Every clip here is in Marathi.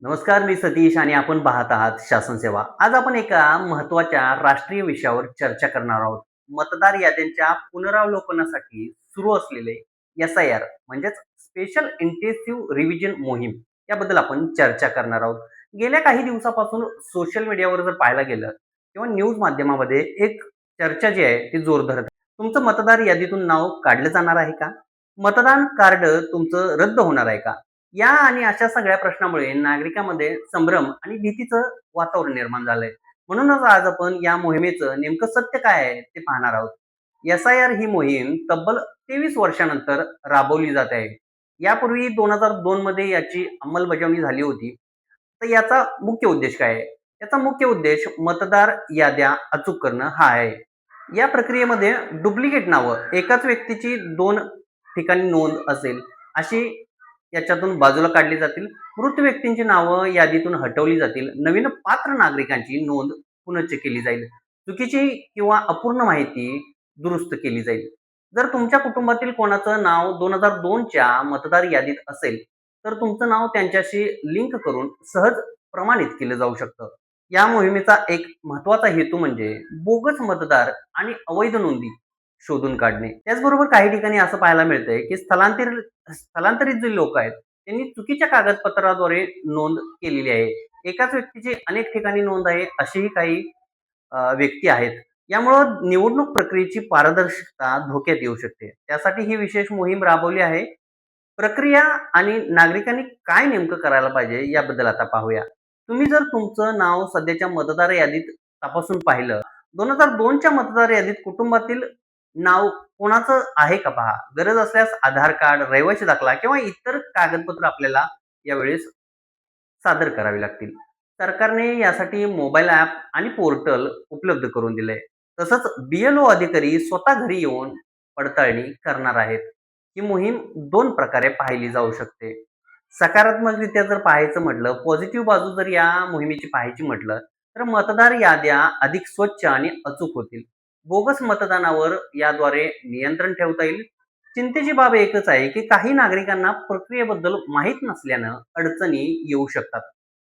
नमस्कार, मी सतीश आणि आपण पाहत आहात शासन सेवा. आज आपण एका महत्त्वाच्या राष्ट्रीय विषयावर चर्चा करणार आहोत. मतदार याद्यांच्या पुनरावलोकनासाठी सुरू असलेले एस-आय-आर म्हणजेच स्पेशल इंटेन्सिव्ह रिव्हिजन मोहीम याबद्दल आपण चर्चा करणार आहोत. गेल्या काही दिवसापासून सोशल मीडियावर जर पाहायला गेलं किंवा न्यूज माध्यमामध्ये एक चर्चा जी आहे ती जोर धरत आहे. तुमचं मतदार यादीतून नाव काढलं जाणार आहे का? मतदान कार्ड तुमचं रद्द होणार आहे का? या आणि अशा सगळ्या प्रश्नामुळे नागरिकांमध्ये संभ्रम आणि भीतीचं वातावरण निर्माण झालंय. म्हणूनच आज आपण या मोहिमेचं नेमकं सत्य काय आहे ते पाहणार आहोत. एस-आय-आर ही मोहीम तब्बल 23 वर्षानंतर राबवली जात आहे. यापूर्वी 2002 मध्ये याची अंमलबजावणी झाली होती. तर याचा मुख्य उद्देश काय आहे? याचा मुख्य उद्देश मतदार याद्या अचूक करणं हा आहे. या प्रक्रियेमध्ये डुप्लिकेट नावं एकाच व्यक्तीची 2 ठिकाणी नोंद असेल अशी याच्यातून बाजूला काढली जातील. मृत व्यक्तींची नावं यादीतून हटवली जातील. नवीन पात्र नागरिकांची नोंद पुनश्च केली जाईल. चुकीची किंवा अपूर्ण माहिती दुरुस्त केली जाईल. जर तुमच्या कुटुंबातील कोणाचं नाव 2002च्या मतदार यादीत असेल तर तुमचं नाव त्यांच्याशी लिंक करून सहज प्रमाणित केलं जाऊ शकतं. या मोहिमेचा एक महत्वाचा हेतू म्हणजे बोगस मतदार आणि अवैध नोंदी शोधून काढणे. त्याचबरोबर काही ठिकाणी असं पाहायला मिळतंय की स्थलांतरित जे लोक आहेत त्यांनी चुकीच्या कागदपत्राद्वारे नोंद केलेली आहे. एकाच व्यक्तीची अनेक ठिकाणी नोंद आहे अशीही काही व्यक्ती आहेत. यामुळं निवडणूक प्रक्रियेची पारदर्शकता धोक्यात येऊ शकते. त्यासाठी ही विशेष मोहीम राबवली आहे. प्रक्रिया आणि नागरिकांनी काय नेमकं करायला पाहिजे याबद्दल आता पाहूया. तुम्ही जर तुमचं नाव सध्याच्या मतदार यादीत तपासून पाहिलं, 2002च्या मतदार यादीत कुटुंबातील नाव कोणाचं आहे का पहा. गरज असल्यास आधार कार्ड, रहिवासी दाखला किंवा इतर कागदपत्र आपल्याला यावेळेस सादर करावी लागतील. सरकारने यासाठी मोबाईल ॲप आणि पोर्टल उपलब्ध करून दिलंय. तसंच BLO अधिकारी स्वतः घरी येऊन पडताळणी करणार आहेत. ही मोहीम 2 प्रकारे पाहिली जाऊ शकते. सकारात्मकरित्या जर पाहायचं म्हटलं, पॉझिटिव्ह बाजू जर या मोहिमेची पाहायची म्हटलं, तर मतदार याद्या अधिक स्वच्छ आणि अचूक होतील. बोगस मतदानावर याद्वारे नियंत्रण ठेवता येईल. चिंतेची बाब एकच आहे की काही नागरिकांना प्रक्रियेबद्दल माहीत नसल्यानं अडचणी येऊ शकतात.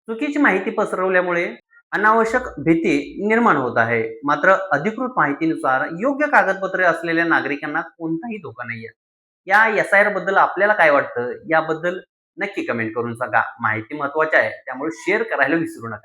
चुकीची माहिती पसरवल्यामुळे अनावश्यक भीती निर्माण होत आहे. मात्र अधिकृत माहितीनुसार योग्य कागदपत्रे असलेल्या नागरिकांना कोणताही धोका नाहीये. या एस-आय-आर बद्दल आपल्याला काय वाटतं याबद्दल नक्की कमेंट करून सांगा. माहिती महत्वाची आहे त्यामुळे शेअर करायला विसरू नका.